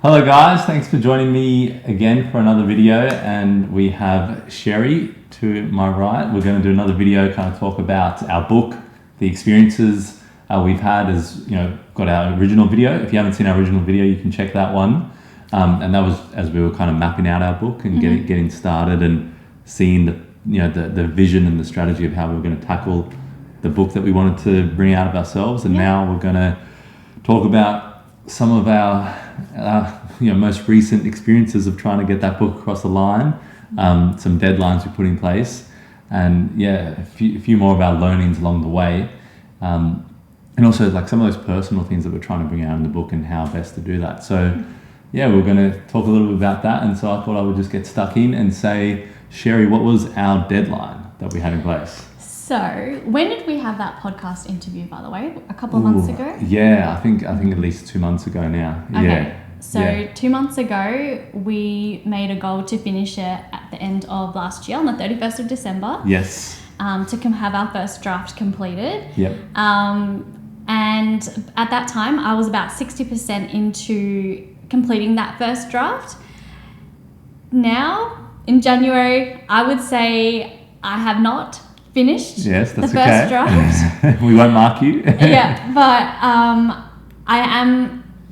Hello guys, thanks for joining me again for another video, and we have Cherie to my right. We're going to do another video, kind of talk about our book, the experiences we've had as, got our original video. If you haven't seen our original video, you can check that one. And that was as we were kind of mapping out our book and getting started and seeing the vision and the strategy of how we were going to tackle the book that we wanted to bring out of ourselves. And now we're going to talk about some of our most recent experiences of trying to get that book across the line, some deadlines we put in place, and a few more of our learnings along the way, and also like some of those personal things that we're trying to bring out in the book and how best to do that. So we're going to talk a little bit about that, and so I thought I would just get stuck in and say, Cherie, what was our deadline that we had in place? So, when did we have that podcast interview, by the way? A couple of months ago? Yeah, I think at least 2 months ago now. Okay. Yeah. So 2 months ago, we made a goal to finish it at the end of last year, on the 31st of December. Yes. To have our first draft completed. Yep. And at that time, I was about 60% into completing that first draft. Now, in January, I would say I have not finished the first draft. We won't mark you. But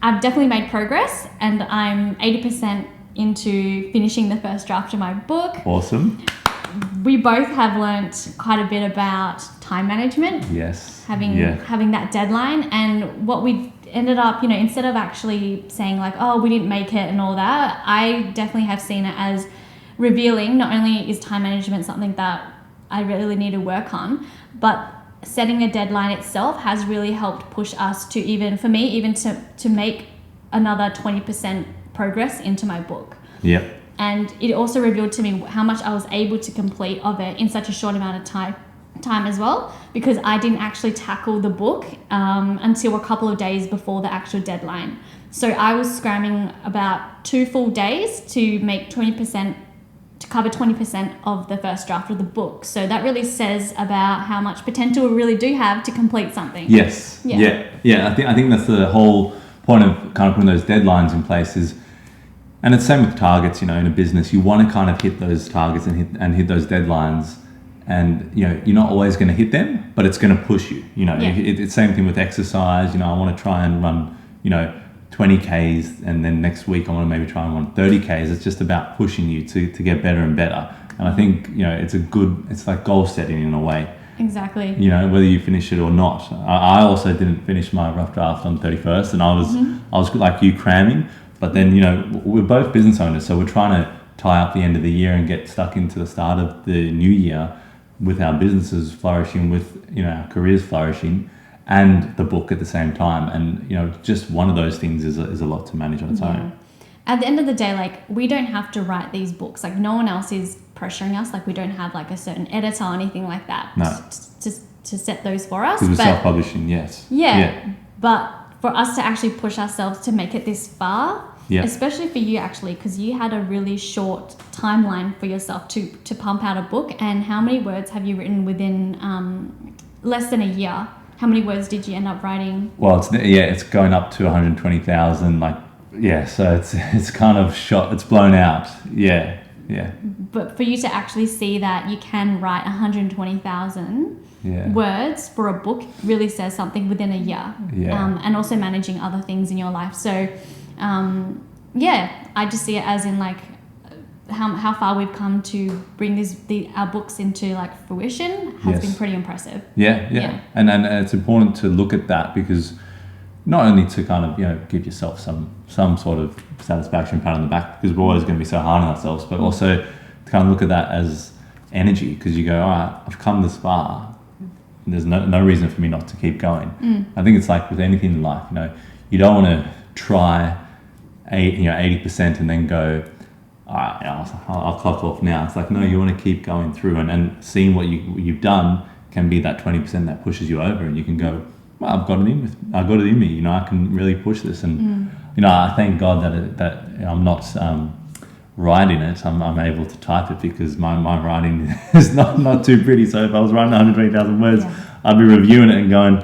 I've definitely made progress, and I'm 80% into finishing the first draft of my book. Awesome. We both have learnt quite a bit about time management. Yes. Having that deadline, and what we ended up, instead of actually saying like, oh, we didn't make it and all that, I definitely have seen it as revealing. Not only is time management something that I really need to work on, but setting a deadline itself has really helped push us to even to make another 20% progress into my book. Yep. And it also revealed to me how much I was able to complete of it in such a short amount of time as well, because I didn't actually tackle the book until a couple of days before the actual deadline. So I was scramming about 2 full days to make 20%, to cover 20% of the first draft of the book. So that really says about how much potential we really do have to complete something. Yes. Yeah. I think that's the whole point of kind of putting those deadlines in place is, and it's the same with targets, in a business, you want to kind of hit those targets and hit those deadlines, and you're not always going to hit them, but it's going to push you. It's the same thing with exercise. I want to try and run 20Ks, and then next week I want to maybe try and run 30Ks. It's just about pushing you to get better and better. And I think it's like goal setting in a way. Exactly. Whether you finish it or not. I also didn't finish my rough draft on the 31st, and I was like you, cramming. But then we're both business owners, so we're trying to tie up the end of the year and get stuck into the start of the new year with our businesses flourishing, with our careers flourishing, and the book at the same time. And just one of those things is a lot to manage on its own. At the end of the day, like, we don't have to write these books. Like, no one else is pressuring us. Like, we don't have like a certain editor or anything like that. No. To set those for us. Because we're self-publishing, yes. Yeah. But for us to actually push ourselves to make it this far, especially for you actually, because you had a really short timeline for yourself to pump out a book. And how many words have you written within less than a year? How many words did you end up writing? Well, it's going up to 120,000. So it's kind of shot. It's blown out. Yeah. But for you to actually see that you can write 120,000 words for a book really says something within a year. And also managing other things in your life. So, I just see it as in like how far we've come to bring our books into like fruition has been pretty impressive. Yeah. And it's important to look at that, because not only to kind of give yourself some sort of satisfaction, pat on the back, because we're always going to be so hard on ourselves, but also to kind of look at that as energy, because you go, all right, I've come this far, there's no reason for me not to keep going. I think it's like with anything in life, you don't want to try 80% and then go, all right, I'll clock off now. It's like, no, you want to keep going through, and seeing what you've done can be that 20% that pushes you over, and you can go, well, I've got it in me. I can really push this, and I thank God that I'm not writing it. I'm able to type it, because my writing is not too pretty. So if I was writing 120,000 words, I'd be reviewing it and going,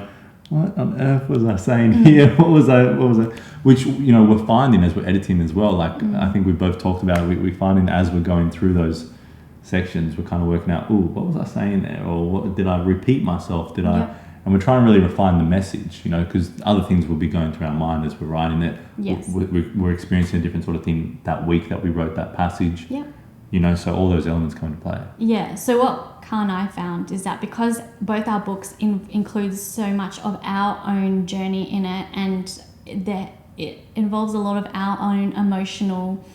what on earth was I saying here? What was I? which, we're finding as we're editing as well. Like, I think we've both talked about it. We're finding as we're going through those sections, we're kind of working out, what was I saying there? Or what did I repeat myself? And we're trying to really refine the message, because other things will be going through our mind as we're writing it. Yes. We're experiencing a different sort of thing that week that we wrote that passage. Yeah. So all those elements come into play. Yeah. So what Carl and I found is that because both our books includes so much of our own journey in it, and that it involves a lot of our own emotional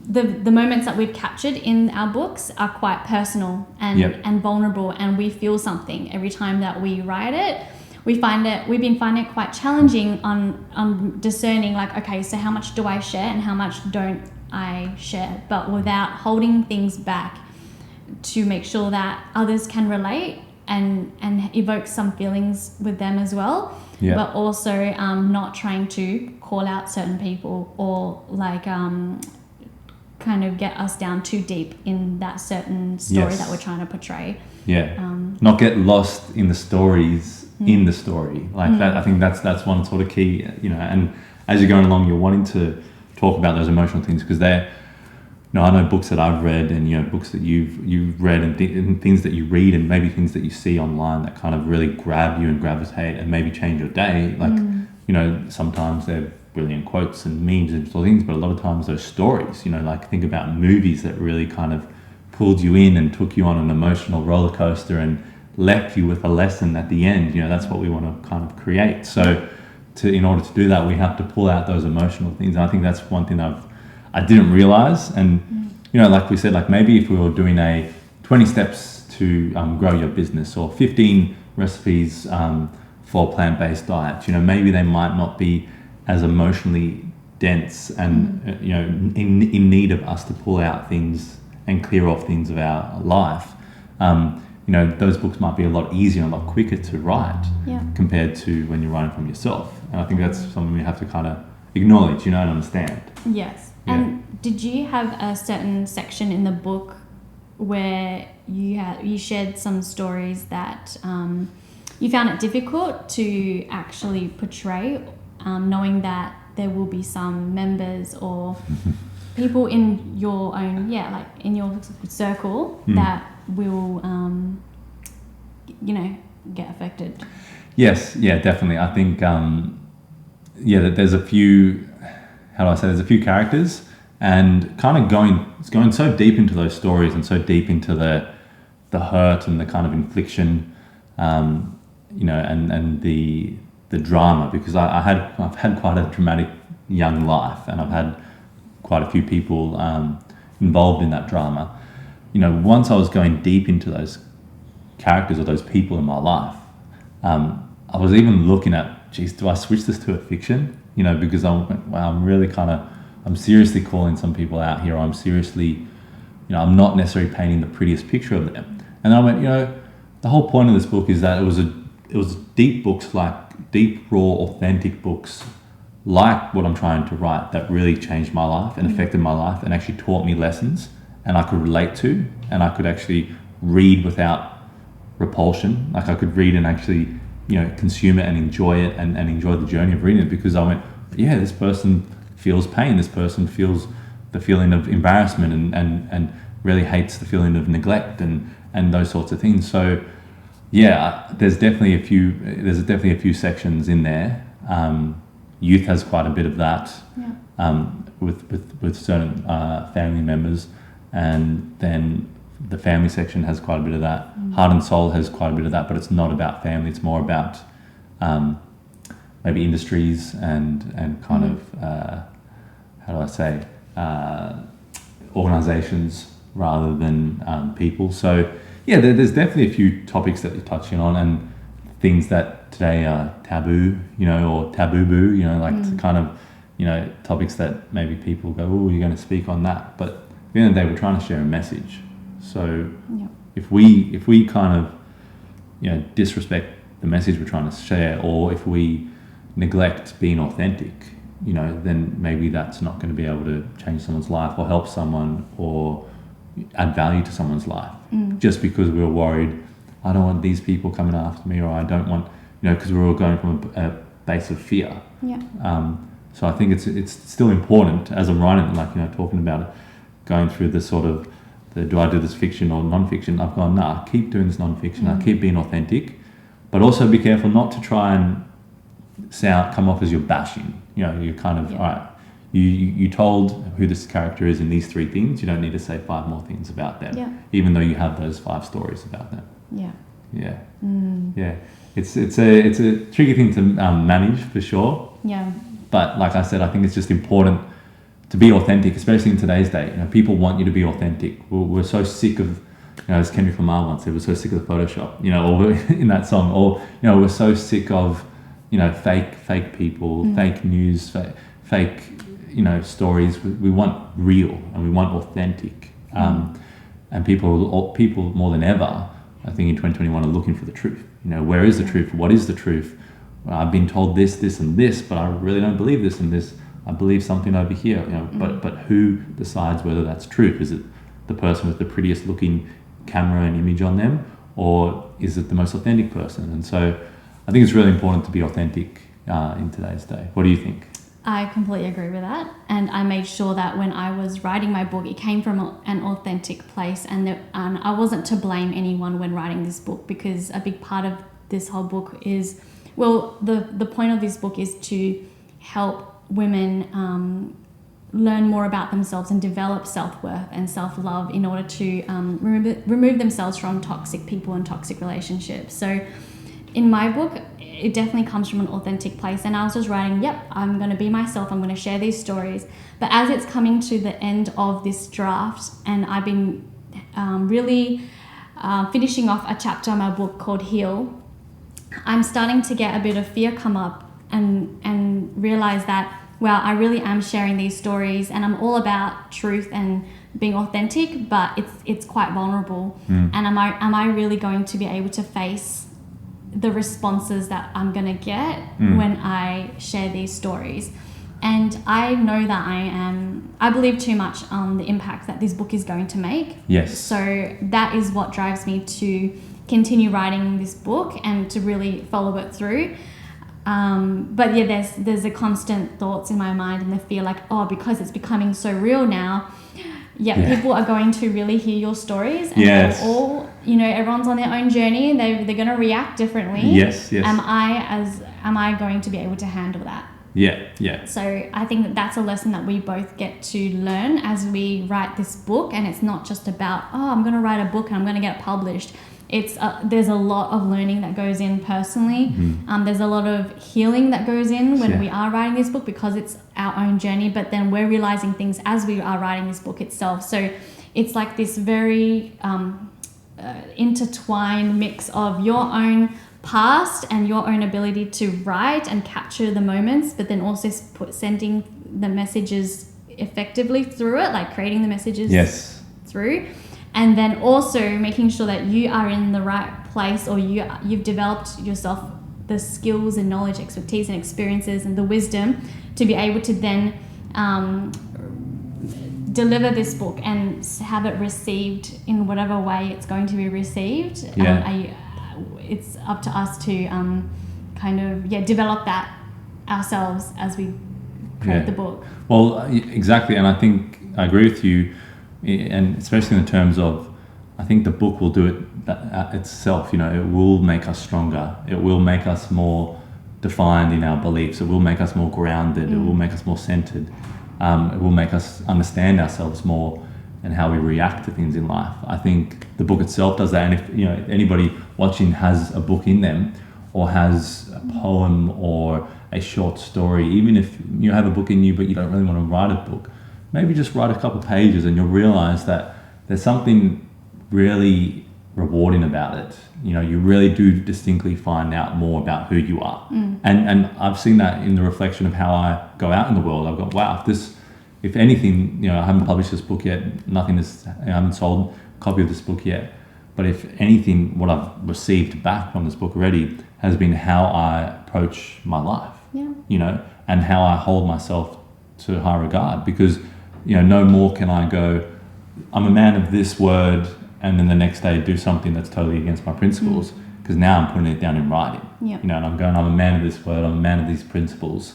the moments that we've captured in our books are quite personal and vulnerable, and we feel something every time that we write it. We've been finding it quite challenging on discerning, like, okay, so how much do I share and how much don't I share, but without holding things back to make sure that others can relate and evoke some feelings with them as well. But also not trying to call out certain people or like kind of get us down too deep in that certain story that we're trying to portray. Not get lost in the stories in the story, like that. I think that's one sort of key, and as you're going along, you're wanting to talk about those emotional things, because they're, I know books that I've read, and books that you've read, and things that you read, and maybe things that you see online that kind of really grab you and gravitate and maybe change your day. Like, sometimes they're brilliant quotes and memes and sort of things, but a lot of times those stories, like think about movies that really kind of pulled you in and took you on an emotional roller coaster and left you with a lesson at the end. That's what we want to kind of create. So in order to do that, we have to pull out those emotional things. And I think that's one thing I didn't realize. And like we said, like maybe if we were doing a 20 steps to grow your business, or 15 recipes for plant-based diets, maybe they might not be as emotionally dense and in need of us to pull out things and clear off things of our life. Those books might be a lot easier and a lot quicker to write compared to when you're writing from yourself. And I think that's something we have to kind of acknowledge, and understand. Yes. And did you have a certain section in the book where you shared some stories that you found it difficult to actually portray, knowing that there will be some members or people in your own, like in your circle that will, get affected? Yes, definitely. I think, that there's a few, there's a few characters, and kind of going so deep into those stories and so deep into the hurt and the kind of infliction, and the drama, because I've had quite a dramatic young life, and I've had quite a few people involved in that drama. Once I was going deep into those characters or those people in my life, I was even looking at, do I switch this to a fiction? Because I'm seriously calling some people out here. I'm seriously, I'm not necessarily painting the prettiest picture of them. And I went, the whole point of this book is that it was deep books, like deep, raw, authentic books, like what I'm trying to write, that really changed my life and affected my life and actually taught me lessons, and I could relate to, and I could actually read without repulsion. Like I could read and actually, consume it and enjoy it, and enjoy the journey of reading it, because I went, this person feels pain, this person feels the feeling of embarrassment and really hates the feeling of neglect and those sorts of things. So there's definitely a few sections in there. Youth has quite a bit of that, with certain family members, and then the family section has quite a bit of that. Heart and Soul has quite a bit of that, but it's not about family. It's more about maybe industries and kind of organizations rather than people. So there's definitely a few topics that you're touching on, and things that today are taboo, or taboo-boo, like kind of, topics that maybe people go, oh, you're going to speak on that. But at the end of the day, we're trying to share a message. So if we kind of, disrespect the message we're trying to share, or if we neglect being authentic, then maybe that's not going to be able to change someone's life or help someone or add value to someone's life. Just because we're worried, I don't want these people coming after me, or I don't want, because we're all going from base of fear. Yeah. So I think it's still important as I'm writing, like, talking about it, going through the sort of do I do this fiction or non-fiction? I've gone, nah, keep doing this non-fiction. I keep being authentic, but also be careful not to try and come off as you're bashing. You're kind of, all right, you told who this character is in these 3 things. You don't need to say 5 more things about them, even though you have those 5 stories about them. Yeah. It's a tricky thing to manage for sure. But like I said, I think it's just important to be authentic, especially in today's day. People want you to be authentic. We're so sick of, as Kendrick Lamar once said, we're so sick of the Photoshop, or in that song, or we're so sick of fake people, fake news, fake stories. We want real and we want authentic. And people more than ever, I think in 2021 are looking for the truth. Where is the truth? What is the truth? Well, I've been told this, this, and this, but I really don't believe this and this. I believe something over here. But who decides whether that's truth? Is it the person with the prettiest looking camera and image on them, or is it the most authentic person? And so I think it's really important to be authentic in today's day. What do you think? I completely agree with that, and I made sure that when I was writing my book, it came from an authentic place, and I wasn't to blame anyone when writing this book, because a big part of this whole book is, the point of this book is to help women learn more about themselves and develop self-worth and self-love in order to remove themselves from toxic people and toxic relationships. So in my book, it definitely comes from an authentic place, and I was just writing, I'm going to be myself, I'm going to share these stories. But as it's coming to the end of this draft, and I've been really finishing off a chapter in my book called Heal, I'm starting to get a bit of fear come up and realize that, wow, I really am sharing these stories, and I'm all about truth and being authentic, but it's quite vulnerable. And am I really going to be able to face the responses that I'm going to get when I share these stories? And I know that I believe too much on the impact that this book is going to make. Yes. So that is what drives me to continue writing this book and to really follow it through. But there's a constant thoughts in my mind and the fear like, because it's becoming so real now, people are going to really hear your stories, and they're all, everyone's on their own journey, and they're going to react differently. Yes. Am I going to be able to handle that? So I think that's a lesson that we both get to learn as we write this book. And it's not just about, I'm going to write a book and I'm going to get it published. It's there's a lot of learning that goes in personally. There's a lot of healing that goes in when we are writing this book, because it's our own journey, but then we're realizing things as we are writing this book itself. So it's like this very intertwined mix of your own past and your own ability to write and capture the moments, but then also sending the messages effectively through it, like creating the messages through. And then also making sure that you are in the right place, or you've developed yourself the skills and knowledge, expertise and experiences and the wisdom to be able to then deliver this book and have it received in whatever way it's going to be received. It's up to us to develop that ourselves as we create the book. Well, exactly. And I think I agree with you. And especially in the terms of, I think the book will do it itself. It will make us stronger. It will make us more defined in our beliefs. It will make us more grounded. It will make us more centered. It will make us understand ourselves more and how we react to things in life. I think the book itself does that. And if anybody watching has a book in them, or has a poem or a short story, even if you have a book in you but you don't really want to write a book, maybe just write a couple pages and you'll realize that there's something really rewarding about it. You really do distinctly find out more about who you are. And I've seen that in the reflection of how I go out in the world. I've got, wow, if anything, I haven't published this book yet, I haven't sold a copy of this book yet, but if anything, what I've received back from this book already has been how I approach my life, and how I hold myself to high regard, because no more can I go, I'm a man of this word, and then the next day do something that's totally against my principles. because now I'm putting it down in writing. Yep. You know, and I'm a man of this word, I'm a man of these principles,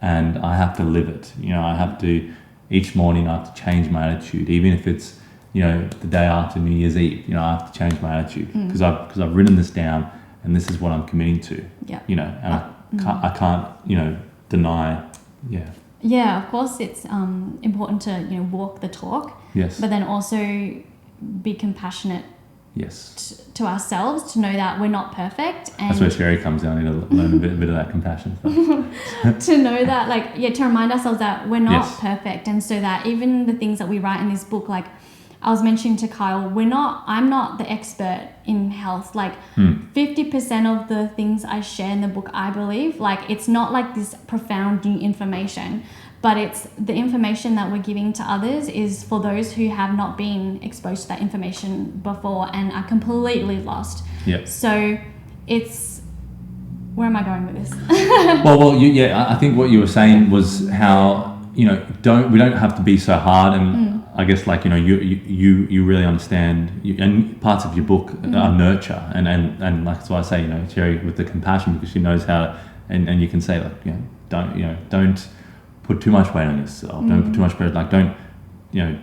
and I have to live it. You know, I have to, each morning I have to change my attitude, even if it's, you know, the day after New Year's Eve. You know, I have to change my attitude because I've written this down, and this is what I'm committing to. Yeah. You know, and I can't, you know, deny. Yeah. Yeah, of course, it's important to, you know, walk the talk. Yes. But then also be compassionate. Yes. To ourselves, to know that we're not perfect, and that's where Cherie comes in. I need to learn a bit of that compassion stuff. to know that, like, yeah, to remind ourselves that we're not Yes. perfect, and so that even the things that we write in this book, like I was mentioning to Kyle, I'm not the expert in health. Like 50% of the things I share in the book, I believe, like, it's not like this profound new information, but it's the information that we're giving to others is for those who have not been exposed to that information before and are completely lost. Yeah. So it's, where am I going with this? I think what you were saying was how, you know, we don't have to be so hard, and I guess, like, you know, you really understand, and parts of your book are nurture, and like, that's why I say, you know, Cherie with the compassion, because she knows how to, and you can say, like, you know, don't put too much weight on yourself. Don't put too much pressure. Like, don't, you know,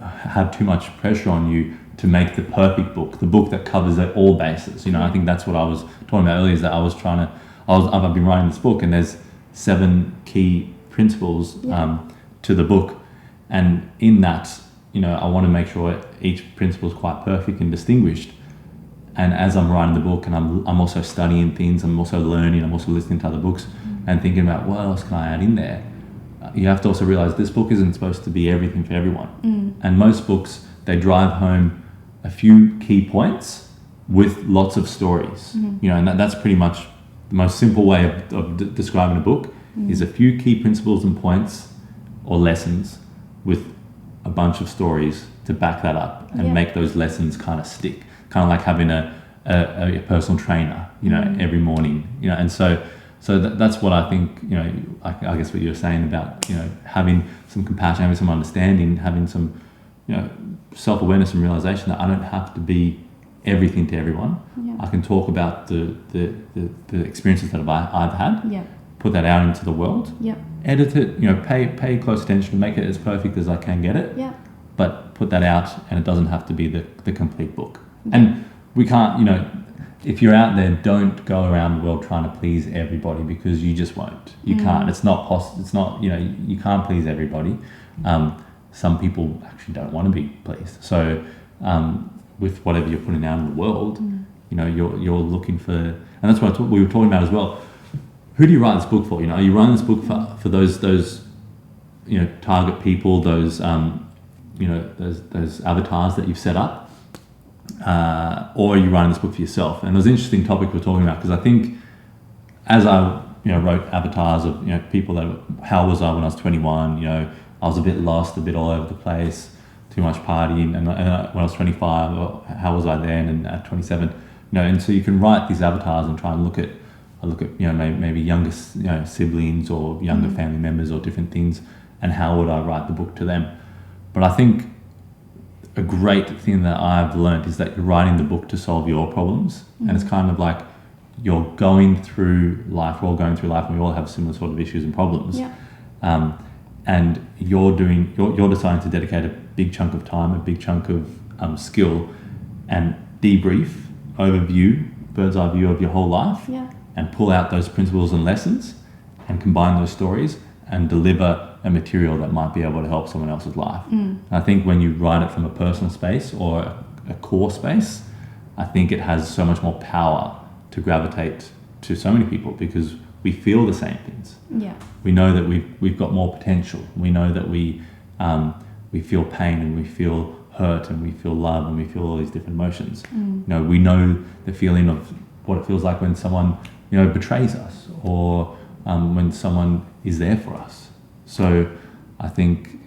have too much pressure on you to make the perfect book, the book that covers all bases. You know, I think that's what I was talking about earlier. Is that I've been writing this book, and there's 7 key principles to the book, and in that, you know, I want to make sure each principle is quite perfect and distinguished. And as I'm writing the book, and I'm also studying things, I'm also learning, I'm also listening to other books and thinking about what else can I add in there. You have to also realize this book isn't supposed to be everything for everyone. And most books, they drive home a few key points with lots of stories. You know, and that's pretty much the most simple way of describing a book is a few key principles and points or lessons with a bunch of stories to back that up and make those lessons kind of stick. Kind of like having a personal trainer, you know, every morning, you know. And so that's what I think, you know, I guess what you're saying about, you know, having some compassion, having some understanding, having some, you know, self-awareness and realization that I don't have to be everything to everyone. I can talk about the experiences that I've had, put that out into the world, edit it, you know, pay close attention, make it as perfect as I can get it, but put that out, and it doesn't have to be the complete book. And we can't, you know, if you're out there, don't go around the world trying to please everybody, because you just won't. You can't. It's not possible. It's not, you know, you can't please everybody. Some people actually don't want to be pleased. So with whatever you're putting out in the world, you know, you're looking for, and that's what we were talking about as well. Who do you write this book for? You know, are you writing this book for those you know, target people, those you know, those avatars that you've set up? Or are you writing this book for yourself? And it was an interesting topic we're talking about, because I think as I, you know, wrote avatars of, you know, people that, how was I when I was 21? You know, I was a bit lost, a bit all over the place, too much partying. And when I was 25, well, how was I then? And at 27, you know, and so you can write these avatars and try and look at, you know, maybe younger, you know, siblings or younger family members or different things, and how would I write the book to them? But I think a great thing that I've learned is that you're writing the book to solve your problems. And it's kind of like you're going through life, we're all going through life, and we all have similar sort of issues and problems. And you're deciding to dedicate a big chunk of time, a big chunk of skill, and debrief, overview, bird's eye view of your whole life, and pull out those principles and lessons and combine those stories and deliver a material that might be able to help someone else's life. I think when you write it from a personal space or a core space, I think it has so much more power to gravitate to so many people, because we feel the same things. We know that we've got more potential. We know that we feel pain, and we feel hurt, and we feel love, and we feel all these different emotions. You know, we know the feeling of what it feels like when someone, you know, betrays us, or when someone is there for us. So I think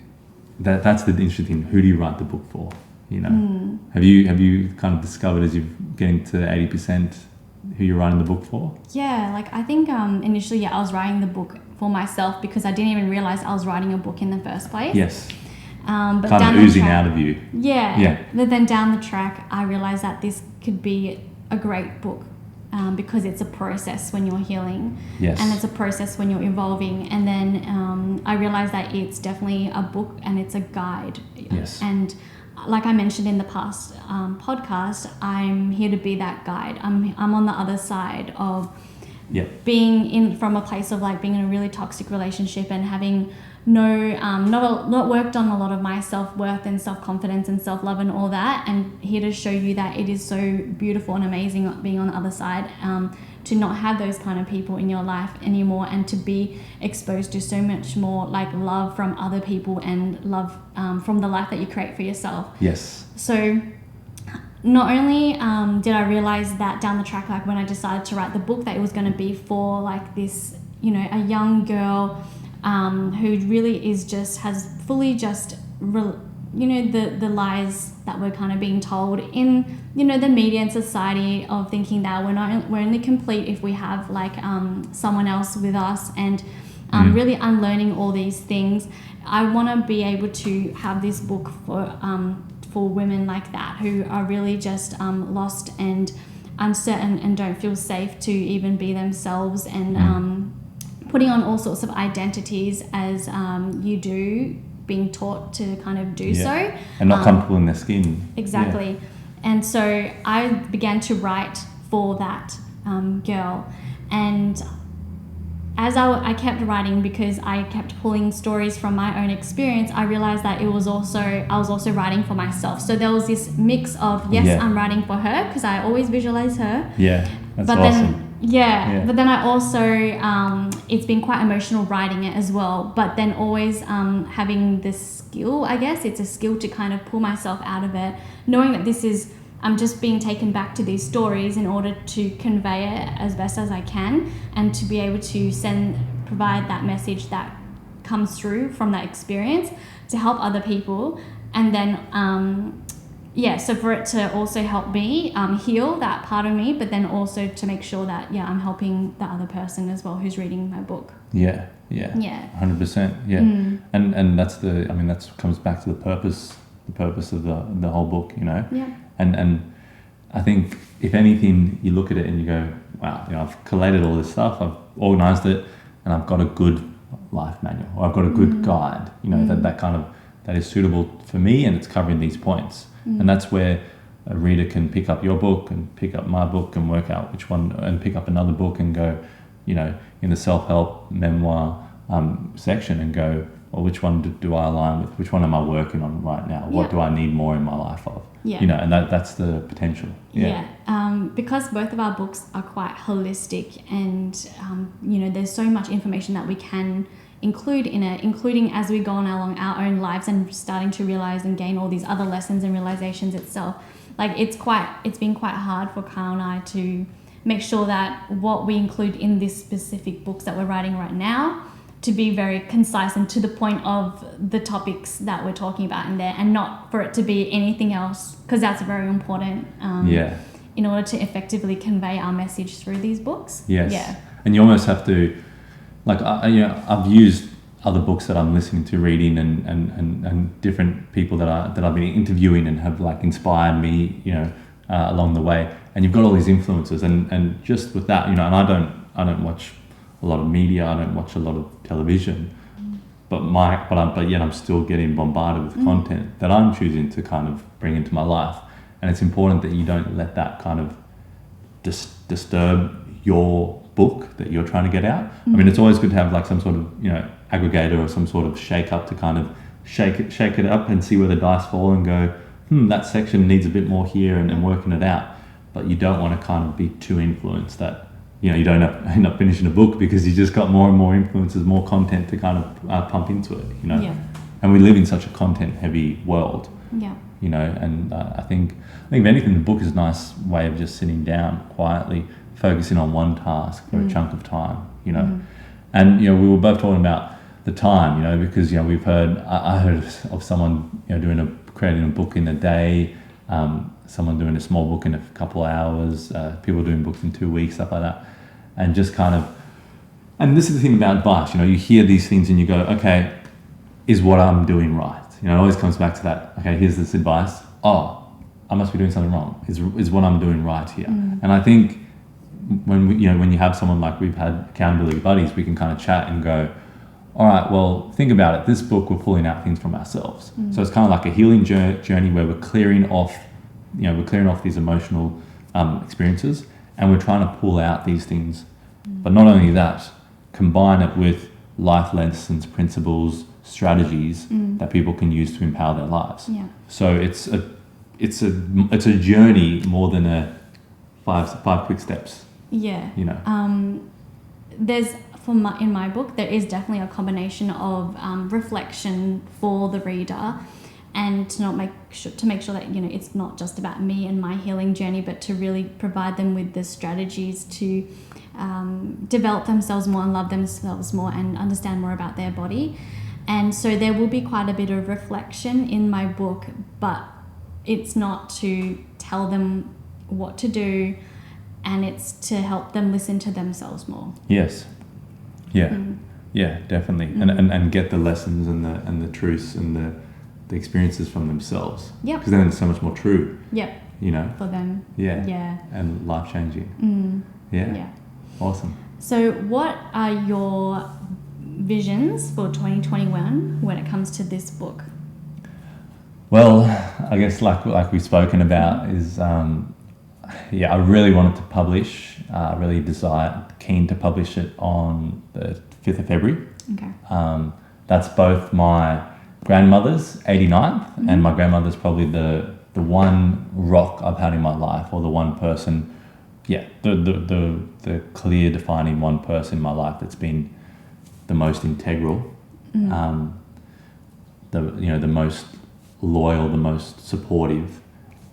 that's the interesting thing. Who do you write the book for? You know, have you kind of discovered as you're getting to 80% who you're writing the book for? Yeah, like I think initially, I was writing the book for myself, because I didn't even realize I was writing a book in the first place. Yes. But kind of oozing out of you. Yeah. But then down the track, I realized that this could be a great book because it's a process when you're healing. Yes. And it's a process when you're evolving. And then I realized that it's definitely a book and it's a guide. Yes. And like I mentioned in the past podcast, I'm here to be that guide. I'm on the other side of being from a place of like being in a really toxic relationship and having not worked on a lot of my self-worth and self-confidence and self-love and all that, and here to show you that it is so beautiful and amazing being on the other side, to not have those kind of people in your life anymore, and to be exposed to so much more like love from other people and love from the life that you create for yourself. Yes. So not only did I realize that down the track, like when I decided to write the book, that it was going to be for like this, a young girl who really is has fully the lies that we're kind of being told in, the media and society, of thinking that we're only complete if we have like someone else with us, and really unlearning all these things. I want to be able to have this book for women like that, who are really just lost and uncertain and don't feel safe to even be themselves, and putting on all sorts of identities as you do, being taught to kind of do so. And not comfortable in their skin. Exactly. Yeah. And so I began to write for that girl. And as I kept writing, because I kept pulling stories from my own experience, I realized that I was also writing for myself. So there was this mix of, I'm writing for her because I always visualize her. Yeah, that's but awesome. But then I also, it's been quite emotional writing it as well, but then always having this skill, I guess it's a skill to kind of pull myself out of it, knowing that I'm just being taken back to these stories in order to convey it as best as I can, and to be able to provide that message that comes through from that experience to help other people. And then so for it to also help me heal that part of me, but then also to make sure that I'm helping the other person as well who's reading my book. 100%. And that comes back to the purpose of the whole book, and I think if anything, you look at it and you go, wow, I've collated all this stuff, I've organized it, and I've got a good life manual, or I've got a good guide, that is suitable for me, and it's covering these points. And that's where a reader can pick up your book and pick up my book and work out which one, and pick up another book and go, in the self-help memoir section, and go, well, which one do I align with? Which one am I working on right now? What do I need more in my life of? And that's the potential. Because both of our books are quite holistic, and there's so much information that we can include in it, including as we go on along our own lives and starting to realize and gain all these other lessons and realizations itself. Like it's been quite hard for Kyle and I to make sure that what we include in this specific books that we're writing right now to be very concise and to the point of the topics that we're talking about in there, and not for it to be anything else, because that's very important in order to effectively convey our message through these books. And you almost have to, like, I've used other books that I'm listening to, reading, and different people that I've been interviewing and have like inspired me, along the way. And you've got all these influences, and just with that, and I don't watch a lot of media, I don't watch a lot of television, but I'm still getting bombarded with content that I'm choosing to kind of bring into my life. And it's important that you don't let that kind of disturb your book that you're trying to get out. I mean, it's always good to have like some sort of aggregator or some sort of shake up to kind of shake it up and see where the dice fall and go, that section needs a bit more here, and working it out. But you don't want to kind of be too influenced that you don't end up finishing a book because you just got more and more influences, more content to kind of pump into it. And we live in such a content heavy world. And I think if anything, the book is a nice way of just sitting down quietly, focusing on one task for a chunk of time, And, we were both talking about the time, because, we've heard, I heard of someone, creating a book in a day, someone doing a small book in a couple of hours, people doing books in 2 weeks, stuff like that. And just kind of, and this is the thing about advice, you hear these things and you go, okay, is what I'm doing right? It always comes back to that, okay, here's this advice. Oh, I must be doing something wrong. Is what I'm doing right here? And I think when when you have someone like we've had accountability buddies, we can kind of chat and go, all right, well, think about it. This book, we're pulling out things from ourselves. So it's kind of like a healing journey where we're clearing off, these emotional experiences, and we're trying to pull out these things. But not only that, combine it with life lessons, principles, strategies that people can use to empower their lives. Yeah. So it's a journey more than a five quick steps. Yeah. There's in my book there is definitely a combination of reflection for the reader, and to make sure that it's not just about me and my healing journey, but to really provide them with the strategies to develop themselves more and love themselves more and understand more about their body. And so there will be quite a bit of reflection in my book, but it's not to tell them what to do, and it's to help them listen to themselves more. Yes. Yeah. Yeah, definitely. And get the lessons and the truths and the experiences from themselves. Yeah. Because then it's so much more true. Yep. For them. Yeah. Yeah. And life changing. Yeah. Yeah. Awesome. So what are your visions for 2021 when it comes to this book? Well, I guess like we've spoken about is, I really wanted to publish, really keen to publish it on the 5th of February. Okay. That's both my grandmother's 89th and my grandmother's probably the one rock I've had in my life, or the one person, the clear defining one person in my life that's been the most integral, the most loyal, the most supportive,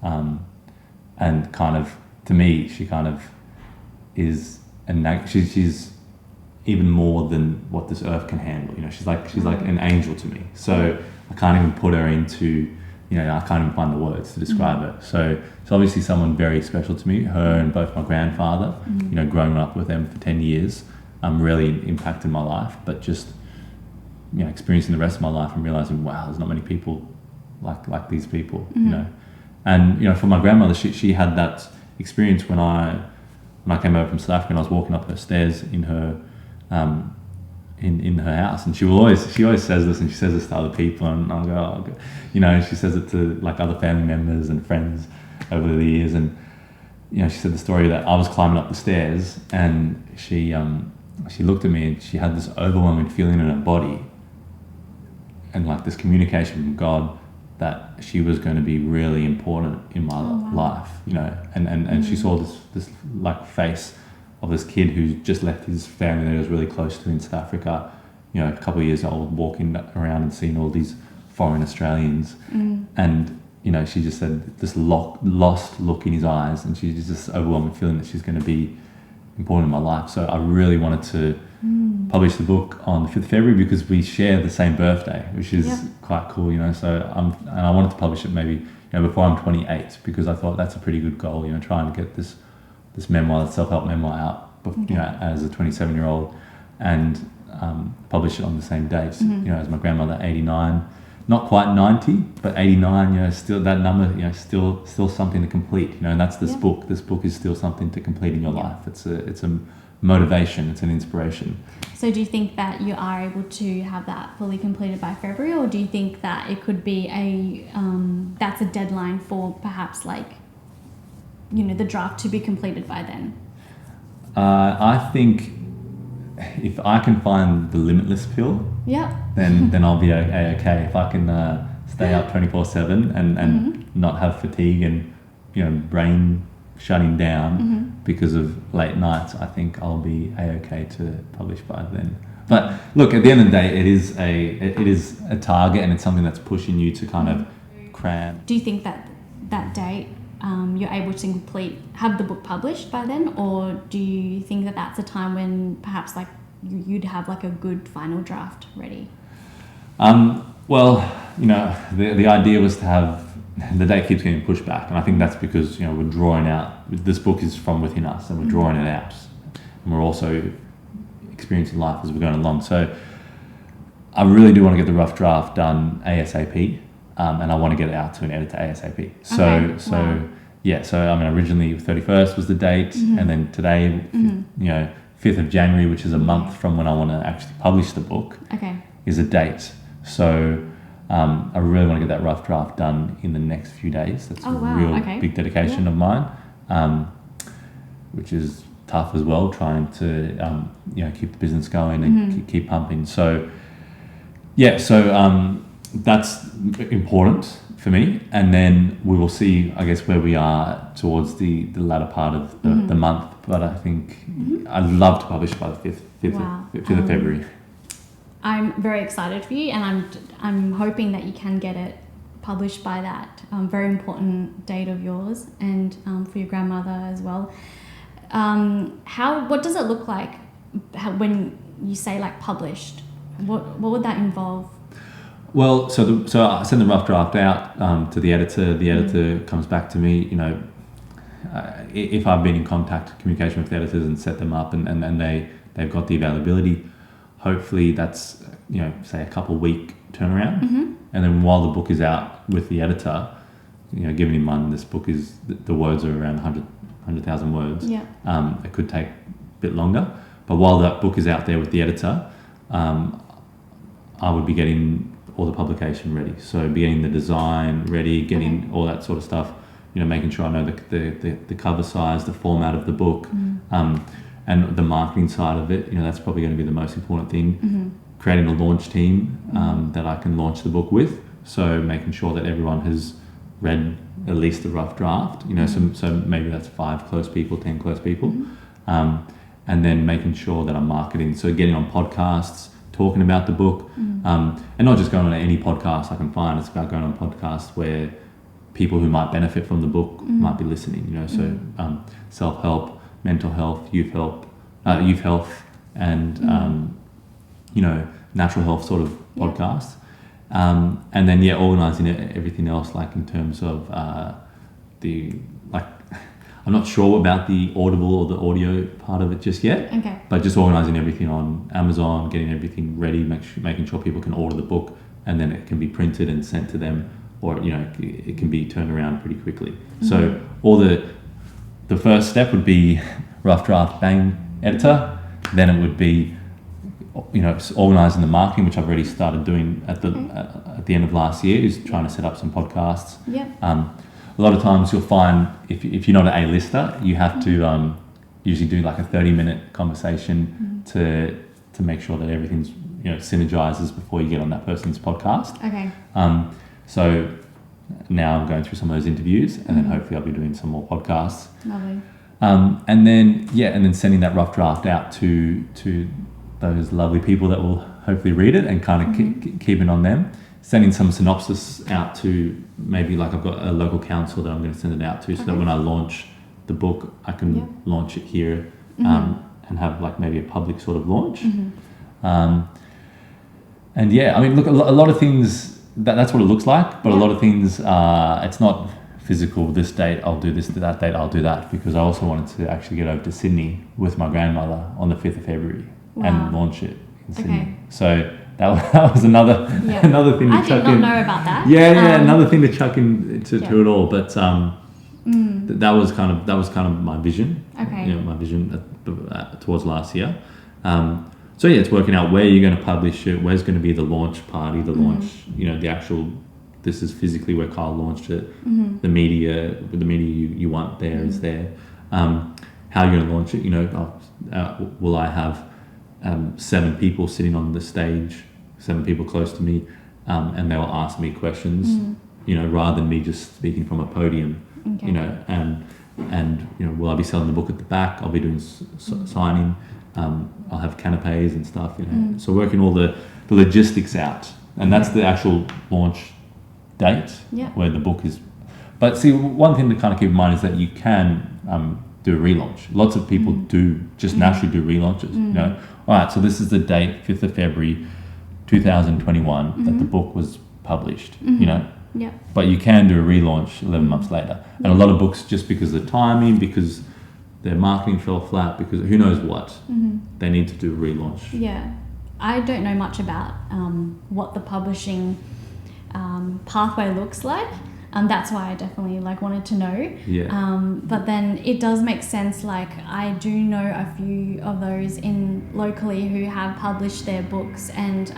and kind of, to me, she kind of is she's even more than what this earth can handle. She's like an angel to me. So I can't even put her into, I can't even find the words to describe her. So it's obviously someone very special to me. Her and both my grandfather, growing up with them for 10 years, really impacted my life. But just, experiencing the rest of my life and realizing, wow, there's not many people like these people, And, for my grandmother, she had that experience when I came over from South Africa and I was walking up her stairs in her in her house, and she always says this, and she says this to other people, and I'll go, she says it to like other family members and friends over the years, and she said the story that I was climbing up the stairs and she looked at me and she had this overwhelming feeling in her body and like this communication from God that she was going to be really important in my life, and she saw this like face of this kid who just left his family that he was really close to in South Africa, a couple of years old, walking around and seeing all these foreign Australians, and she just said this lost look in his eyes, and she's just overwhelming feeling that she's going to be important in my life. So I really wanted to publish the book on the 5th of February because we share the same birthday, which is quite cool, So and I wanted to publish it maybe before I'm 28, because I thought that's a pretty good goal, trying to get this memoir, the self-help memoir out, as a 27-year-old, and publish it on the same date, as my grandmother, 89, not quite 90, but 89, still that number, still something to complete, and that's this book. This book is still something to complete in your life. It's a motivation, it's an inspiration. So do you think that you are able to have that fully completed by February, or do you think that it could be that's a deadline for perhaps the draft to be completed by then? I think if I can find the limitless pill, then I'll be okay. If I can stay up 24/7 and not have fatigue and brain shutting down because of late nights, I think I'll be okay to publish by then. But look, at the end of the day, it is a target, and it's something that's pushing you to kind of cram. Do you think that date you're able to have the book published by then, or do you think that that's a time when perhaps you'd have a good final draft ready? Well, the idea was to have, the date keeps getting pushed back, and I think that's because we're drawing out, this book is from within us, and we're drawing it out, and we're also experiencing life as we're going along. So I really do want to get the rough draft done ASAP, and I want to get it out to an editor ASAP. So yeah, so I mean, originally 31st was the date, and then today, 5th of January, which is a month from when I want to actually publish the book, is a date. So I really want to get that rough draft done in the next few days. That's a real big dedication of mine, which is tough as well, trying to keep the business going and keep pumping. So that's important for me, and then we will see, I guess, where we are towards the latter part of the month. But I think I'd love to publish by the 5th of February. I'm very excited for you, and I'm hoping that you can get it published by that very important date of yours, and for your grandmother as well. What does it look like when you say like published? What would that involve? Well, so I send the rough draft out to the editor. The editor comes back to me. If I've been in communication with the editors and set them up, and they've got the availability, hopefully that's say a couple week turnaround. And then while the book is out with the editor, given in mind this book is the words are around 100,000 words. It could take a bit longer, but while that book is out there with the editor, I would be getting all the publication ready. So be getting the design ready, getting all that sort of stuff, making sure I know the cover size, the format of the book, and the marketing side of it. That's probably going to be the most important thing. Creating a launch team that I can launch the book with. So making sure that everyone has read at least the rough draft, so maybe that's 5 close people, 10 close people. And then making sure that I'm marketing. So getting on podcasts, talking about the book, and not just going on any podcast I can find. It's about going on podcasts where people who might benefit from the book might be listening. So self-help, mental health, youth health, and natural health sort of podcasts. And then organising everything else, like in terms of I'm not sure about the Audible or the audio part of it just yet. But just organising everything on Amazon, getting everything ready, making sure people can order the book, and then it can be printed and sent to them, or it can be turned around pretty quickly. So all the first step would be rough draft, bang, editor. Then it would be organising the marketing, which I've already started doing at the end of last year, is trying to set up some podcasts. A lot of times you'll find if you're not an A-lister, you have to usually do like a 30-minute conversation to make sure that everything's synergizes before you get on that person's podcast. So now I'm going through some of those interviews, and then hopefully I'll be doing some more podcasts. Lovely. And then sending that rough draft out to those lovely people that will hopefully read it and kind of keep it on them. Sending some synopsis out to maybe, like, I've got a local council that I'm going to send it out to, so that when I launch the book, I can launch it here and have like maybe a public sort of launch. And yeah, I mean, look, a lot of things, that's what it looks like, but a lot of things, it's not physical, this date I'll do this, that date I'll do that, because I also wanted to actually get over to Sydney with my grandmother on the 5th of February and launch it in Sydney. So that was another thing to chuck in. I did not know about that. Another thing to chuck in to it all, but that was kind of my vision. My vision towards last year. So yeah, it's working out where you're going to publish it, where's going to be the launch party, the launch, the actual, this is physically where Kyle launched it, the media you want there is there. How you're going to launch it, will I have 7 people sitting on the stage, 7 people close to me, and they will ask me questions, rather than me just speaking from a podium, and will I be selling the book at the back? I'll be doing signing. I'll have canapes and stuff, So working all the logistics out, and that's the actual launch date where the book is. But see, one thing to kind of keep in mind is that you can do a relaunch. Lots of people do just naturally do relaunches. All right, so this is the date, 5th of February, 2021, that the book was published. But you can do a relaunch 11 months later, and a lot of books, just because of the timing, because their marketing fell flat, because who knows what, they need to do a relaunch. I don't know much about what the publishing pathway looks like. that's why I definitely like wanted to know. Yeah. But then it does make sense. Like I do know a few of those in locally who have published their books, and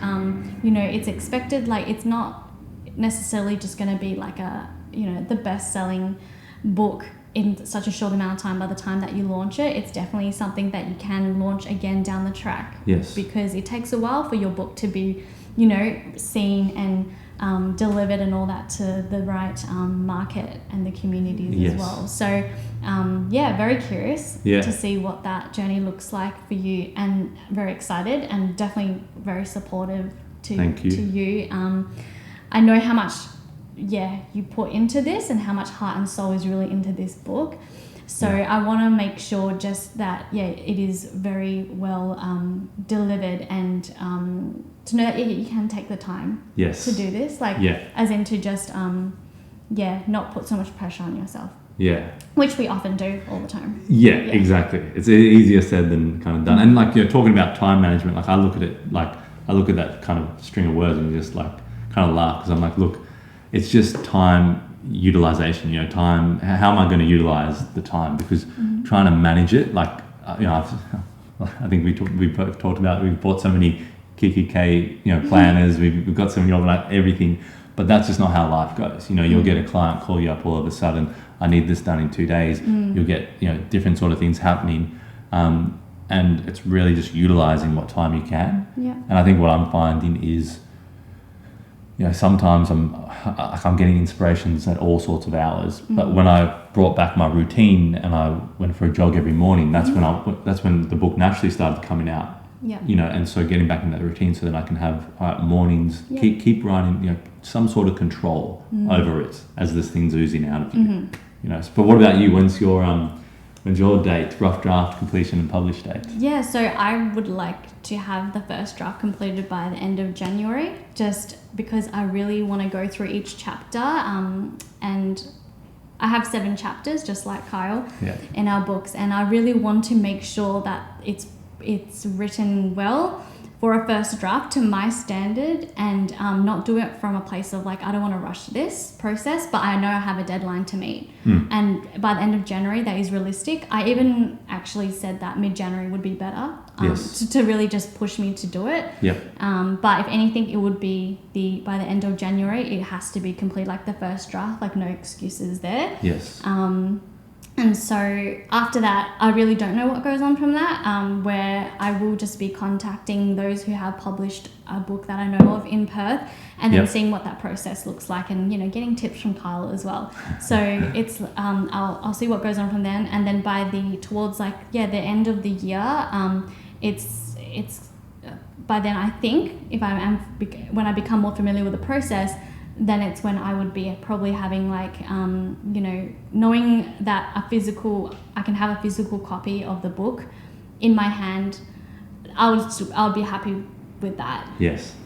you know, it's expected. Like it's not necessarily just going to be like a, you know, the best-selling book in such a short amount of time by the time that you launch it. It's definitely something that you can launch again down the track. Yes. Because it takes a while for your book to be, you know, seen and delivered and all that to the right market and the communities Yes. as well. So yeah, very curious Yeah. to see what that journey looks like for you, and very excited and definitely very supportive Thank you. to you. I know how much you put into this and how much heart and soul is really into this book. So I want to make sure just that, it is very well delivered, and to know that you can take the time Yes. to do this, like as in to just not put so much pressure on yourself, Yeah. which we often do all the time. Yeah, exactly. It's easier said than kind of done. And like, you're talking about time management, like I look at that kind of string of words and just like kind of laugh, because I'm like, look, it's just time utilization, you know, time, how am I going to utilize the time? Because trying to manage it, like, you know, I think we both talked about, we've bought so many KKK, you know, planners, we've got so many organized everything, but that's just not how life goes. You know, you'll get a client call you up all of a sudden, I need this done in 2 days. You'll get, you know, different sort of things happening. And it's really just utilizing what time you can. Yeah. And I think what I'm finding is, you know, sometimes I'm getting inspirations at all sorts of hours. But when I brought back my routine and I went for a jog every morning, that's when the book naturally started coming out. Yeah. You know, and so getting back in that routine so that I can have mornings, keep running, you know, some sort of control over it as this thing's oozing out of you. You know. But what about you? When's your date, rough draft completion and publish date? Yeah, so I would like to have the first draft completed by the end of January, just because I really want to go through each chapter, and I have 7 chapters, just like Kyle, in our books, and I really want to make sure that it's written well for a first draft to my standard, and not do it from a place of like, I don't want to rush this process, but I know I have a deadline to meet. And by the end of January, that is realistic. I even actually said that mid-January would be better, to really just push me to do it. But if anything, it would be by the end of January, it has to be complete, like the first draft, like no excuses there. And so after that, I really don't know what goes on from that, where I will just be contacting those who have published a book that I know of in Perth, and then seeing what that process looks like, and, you know, getting tips from Kyle as well. So it's I'll see what goes on from then, and then by towards the end of the year, it's by then, I think, when I become more familiar with the process, then it's when I would be probably having like, you know, knowing that I can have a physical copy of the book in my hand. I'll be happy with that.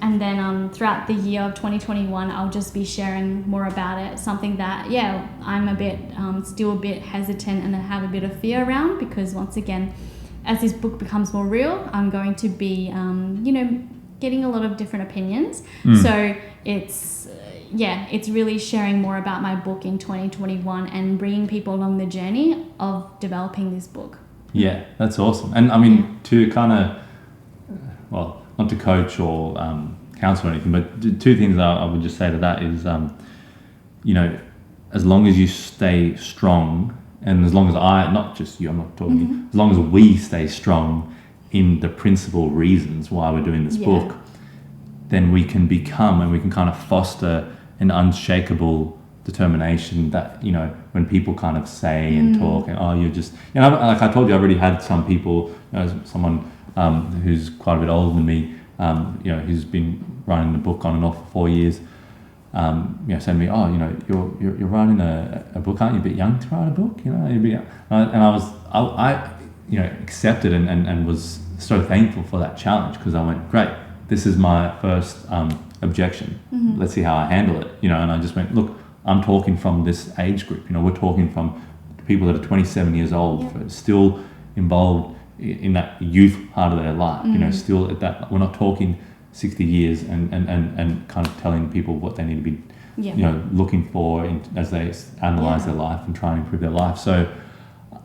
And then throughout the year of 2021, I'll just be sharing more about it. Something that, I'm a bit, still a bit hesitant and I have a bit of fear around, because once again, as this book becomes more real, I'm going to be, you know, getting a lot of different opinions. So it's really sharing more about my book in 2021 and bringing people along the journey of developing this book. Yeah, that's awesome. And I mean, to kind of, well, not to coach or counsel or anything, but 2 things I would just say to that is, you know, as long as you stay strong, and as long as not just you, I'm not talking to you, as long as we stay strong in the principal reasons why we're doing this book, then we can become, and we can kind of foster an unshakable determination that, you know, when people kind of say and talk, and you're just, you know, like I told you, I already had some people, you know, someone who's quite a bit older than me, you know, who's been writing the book on and off for 4 years, you know, saying to me, you know, you're writing a book, aren't you a bit young to write a book, you know? And I you know, accepted and was so thankful for that challenge, because I went, great, this is my first objection. Let's see how I handle it, you know. And I just went, look, I'm talking from this age group, you know, we're talking from people that are 27 years old, still involved in that youth part of their life, you know, still at that, we're not talking 60 years and kind of telling people what they need to be, Yeah. you know, looking for as they analyze their life and try and improve their life. So,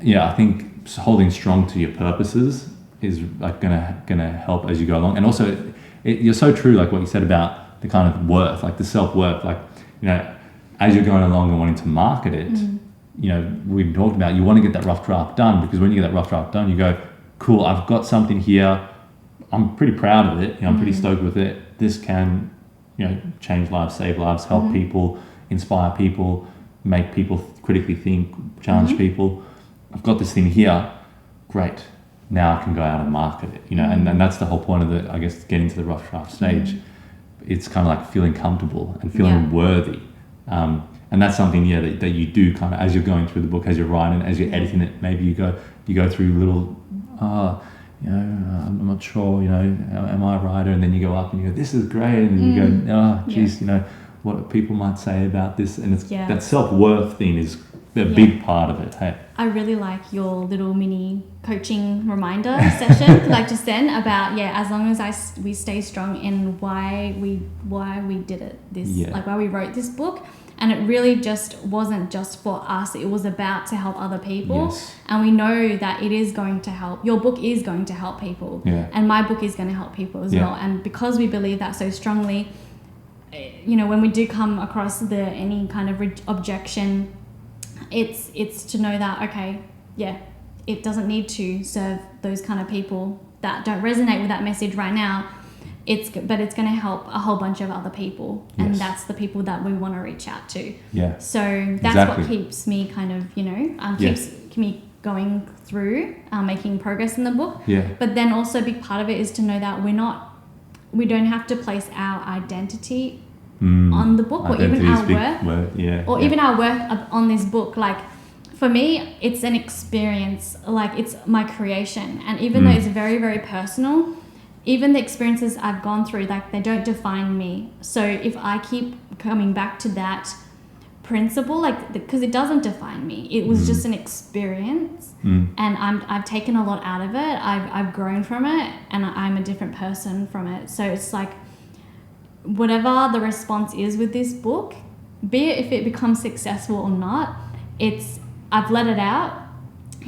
yeah, I think holding strong to your purposes is like gonna help as you go along. And also, you're so true, like what you said about the kind of worth, like the self-worth, like, you know, as you're going along and wanting to market it, you know, we've talked about, you want to get that rough draft done, because when you get that rough draft done, you go, cool, I've got something here. I'm pretty proud of it. You know, I'm pretty stoked with it. This can, you know, change lives, save lives, help people, inspire people, make people critically think, challenge people. I've got this thing here. Great. Now I can go out and market it, you know, and that's the whole point of the, I guess, getting to the rough draft stage. It's kind of like feeling comfortable and feeling worthy. And that's something, that you do kind of as you're going through the book, as you're writing, as you're editing it. Maybe you go through little, you know, I'm not sure, you know, am I a writer? And then you go up and you go, this is great. And then you go, oh, geez, you know, what people might say about this. And it's that self-worth thing is a big part of it. Hey, I really like your little mini coaching reminder session, like just then, about as long as we stay strong in why we did it, like why we wrote this book. And it really just wasn't just for us, it was about to help other people. And we know that it is going to help. Your book is going to help people, and my book is going to help people as well. And because we believe that so strongly, you know, when we do come across any kind of objection, it's to know that, okay, it doesn't need to serve those kind of people that don't resonate with that message right now. But it's going to help a whole bunch of other people, and that's the people that we want to reach out to. So that's what keeps me kind of, you know, keeps me going through making progress in the book. But then also a big part of it is to know that we don't have to place our identity on the book, or even our worth, or even our worth on this book. Like, for me, it's an experience, like it's my creation, and even though it's very, very personal, even the experiences I've gone through, like, they don't define me. So if I keep coming back to that principle, like, because it doesn't define me, it was just an experience, and I've taken a lot out of it. I've grown from it, and I'm a different person from it. So it's like, whatever the response is with this book, be it if it becomes successful or not, I've let it out.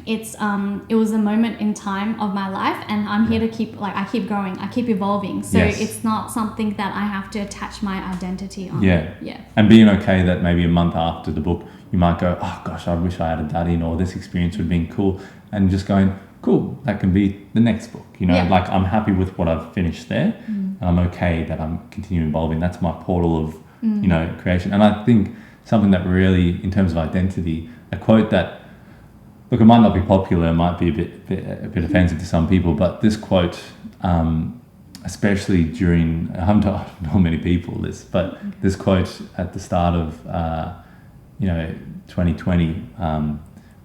It was a moment in time of my life, and I'm here to I keep growing, I keep evolving. So it's not something that I have to attach my identity on. And being okay that maybe a month after the book, you might go, oh gosh, I wish I added that in, or this experience would have been cool. And just going, cool, that can be the next book. You know, like, I'm happy with what I've finished there, and I'm okay that I'm continuing evolving. That's my portal of, you know, creation. And I think something that really, in terms of identity, a quote that, look, it might not be popular, it might be a bit offensive to some people, but this quote, especially during, I haven't told many people this, but this quote at the start of, you know, 2020,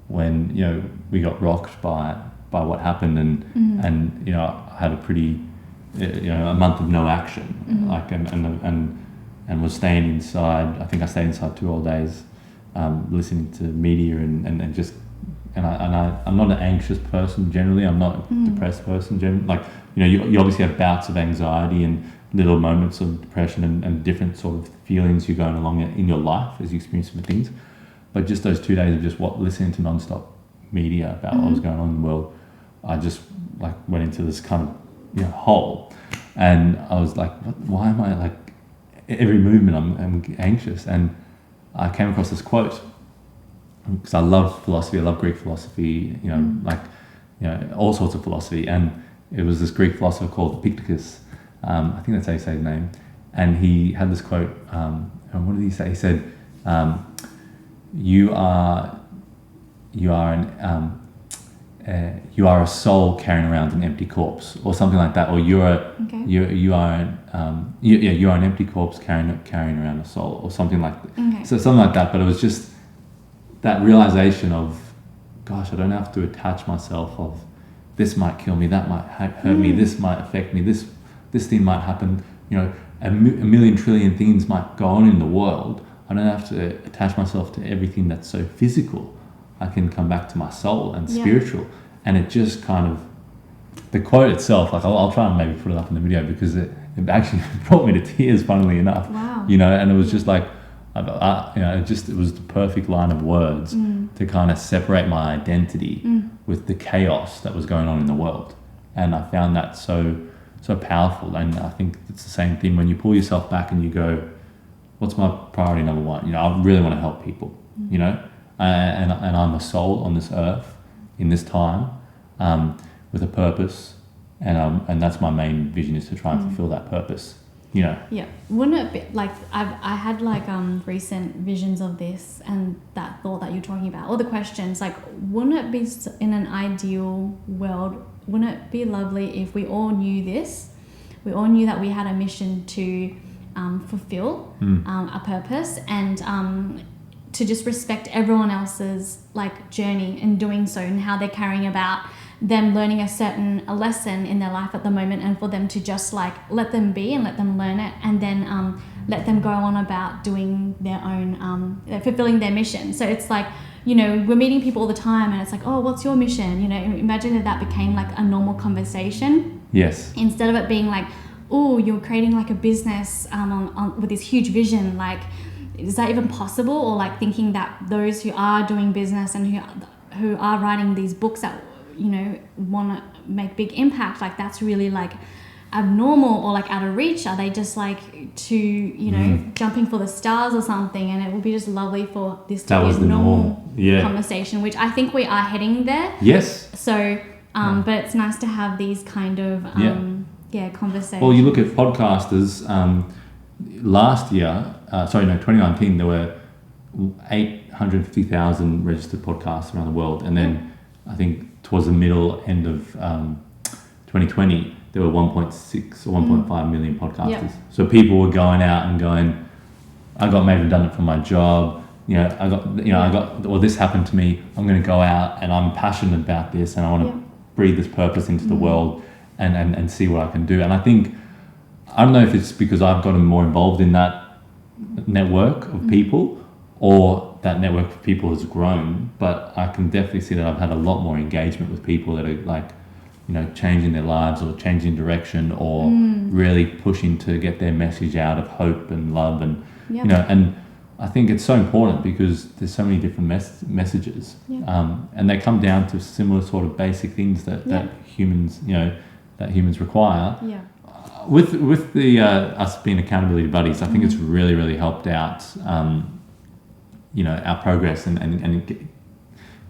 when, you know, we got rocked by what happened, and you know, I had a pretty, you know, a month of no action, like, and was staying inside. I think I stayed inside 2 whole days, listening to media and just. And I'm not an anxious person generally. I'm not a depressed person generally. Like, you know, you obviously have bouts of anxiety and little moments of depression and different sort of feelings you're going along in your life as you experience different things. But just those 2 days of just listening to nonstop media about what was going on in the world, I just like went into this kind of, you know, hole, and I was like, why am I, like, every movement I'm anxious? And I came across this quote. Because I love philosophy, I love Greek philosophy, you know, like, you know, all sorts of philosophy. And it was this Greek philosopher called Epictetus. I think that's how you say his name. And he had this quote. And what did he say? He said, "You are a soul carrying around an empty corpse," or something like that. Or you are an empty corpse carrying around a soul, or something like that. So something like that. But it was just that realization of, gosh, I don't have to attach myself of, this might kill me, that might hurt me, this might affect me, this thing might happen, you know, a million trillion things might go on in the world. I don't have to attach myself to everything that's so physical. I can come back to my soul and spiritual. And it just kind of, the quote itself, like, I'll try and maybe put it up in the video, because it actually brought me to tears, funnily enough. Wow. You know, and it was just like, you know, it was the perfect line of words to kind of separate my identity with the chaos that was going on in the world. And I found that so powerful. And I think it's the same thing when you pull yourself back and you go, what's my priority number one? You know, I really want to help people, you know, and I'm a soul on this earth in this time with a purpose. And that's my main vision, is to try and fulfill that purpose, you know. Yeah. Wouldn't it be like, I had like recent visions of this and that thought that you're talking about, all the questions, like, wouldn't it be in an ideal world, wouldn't it be lovely if we all knew this? We all knew that we had a mission to fulfill a purpose, and to just respect everyone else's like journey in doing so, and how they're carrying about them learning a lesson in their life at the moment, and for them to just like let them be and let them learn it, and then let them go on about doing their own, fulfilling their mission. So it's like, you know, we're meeting people all the time and it's like, oh, what's your mission? You know, imagine if that became like a normal conversation. Yes. Instead of it being like, oh, you're creating like a business with this huge vision, like, is that even possible? Or like thinking that those who are doing business and who are writing these books that, you know, want to make big impact, like that's really like abnormal or like out of reach? Are they just like to, you know, jumping for the stars or something? And it would be just lovely for this to be a normal conversation, which I think we are heading there. Yes. So, but it's nice to have these kind of conversations. Well, you look at podcasters. Last year, 2019, there were 850,000 registered podcasts around the world, and then I think towards the end of 2020, there were 1.6 or 1.5 million podcasters. Yep. So people were going out and going, I got made redundant from my job. You know, or this happened to me. I'm going to go out and I'm passionate about this, and I want to breathe this purpose into the world and see what I can do. And I think, I don't know if it's because I've gotten more involved in that network of people, or that network of people has grown, but I can definitely see that I've had a lot more engagement with people that are like, you know, changing their lives or changing direction, or really pushing to get their message out of hope and love, and you know, and I think it's so important because there's so many different messages, and they come down to similar sort of basic things that humans, you know, that humans require. Yeah. With the us being accountability buddies, I think it's really, really helped out, you know, our progress and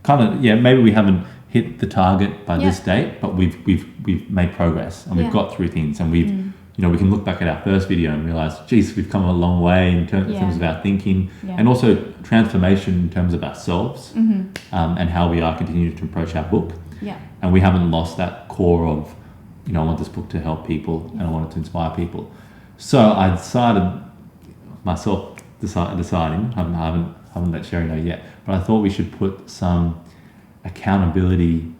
kind of, maybe we haven't hit the target by this date, but we've made progress, and we've got through things, and we've, you know, we can look back at our first video and realize, geez, we've come a long way in terms of our thinking, and also transformation in terms of ourselves, and how we are continuing to approach our book. Yeah. And we haven't lost that core of, you know, I want this book to help people, and I want it to inspire people. So I deciding, I haven't let Cherie know yet, but I thought we should put some accountability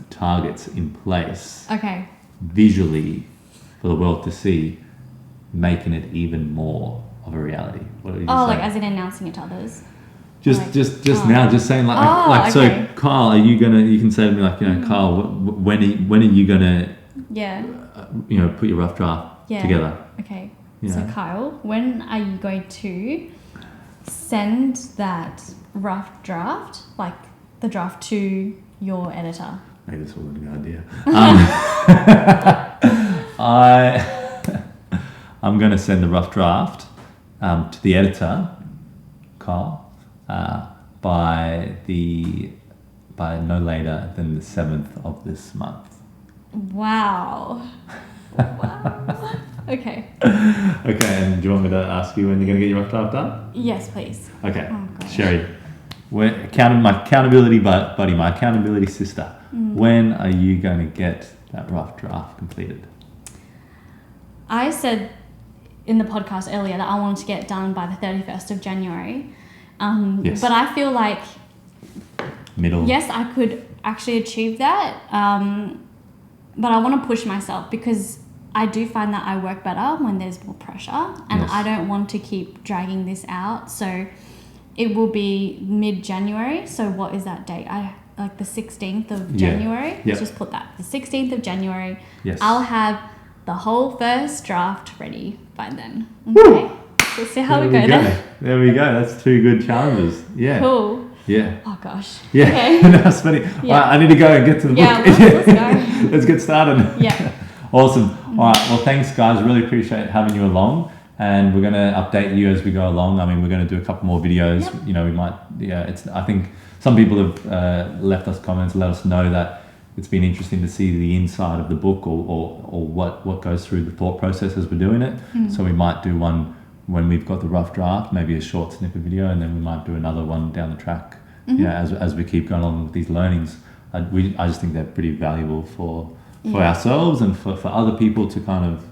targets in place. Okay. Visually for the world to see, making it even more of a reality. What did you say? Like as in announcing it to others. Just now, just saying okay. So Kyle, you can say to me like, you know, Kyle, when are you gonna, you know, put your rough draft together? Okay. So Kyle, when are you going to send that rough draft, like the draft, to your editor? Maybe this wasn't a good idea. I'm going to send the rough draft to the editor, Kyle, by no later than the 7th of this month. Wow. Wow. Okay. Okay, and do you want me to ask you when you're going to get your rough draft done? Yes, please. Okay. Oh, Cherie, my accountability buddy, my accountability sister, when are you going to get that rough draft completed? I said in the podcast earlier that I wanted to get done by the 31st of January. Yes. But I feel like yes, I could actually achieve that. But I want to push myself, because I do find that I work better when there's more pressure, and I don't want to keep dragging this out. So it will be mid-January. So what is that date? Like the 16th of January. Let's just put that. The 16th of January. Yes. I'll have the whole first draft ready by then. Okay. We'll see how we go then. There we go. That's 2 good challenges. Yeah. Cool. Yeah. Oh gosh. Yeah. Okay. That's funny. Yeah. All right, I need to go and get to the book. Let's go. Let's get started. Yeah. Awesome. All right. Well, thanks, guys. Really appreciate having you along. And we're going to update you as we go along. I mean, we're going to do a couple more videos. Yep. You know, we might, I think some people have left us comments, let us know that it's been interesting to see the inside of the book or what goes through the thought process as we're doing it. So we might do one when we've got the rough draft, maybe a short snippet video, and then we might do another one down the track. As we keep going along with these learnings. I just think they're pretty valuable for ourselves and for other people to kind of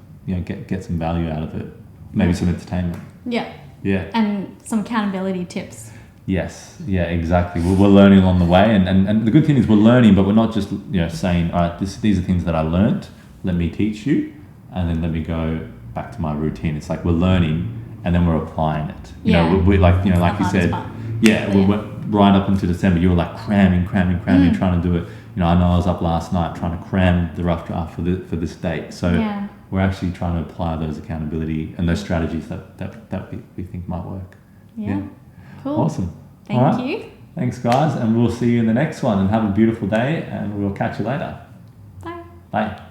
get some value out of it. Maybe some entertainment. Yeah. Yeah. And some accountability tips. Yes. Yeah, exactly. We're learning along the way. And the good thing is we're learning, but we're not just saying, all right, these are things that I learned. Let me teach you. And then let me go back to my routine. It's like we're learning and then we're applying it. We're like you said, we went right up into December. You were like cramming, trying to do it. I know I was up last night trying to cram the rough draft for this date. So we're actually trying to apply those accountability and those strategies that we think might work. Yeah. Cool. Awesome. Thank you. Thanks, guys, and we'll see you in the next one. And have a beautiful day, and we'll catch you later. Bye. Bye.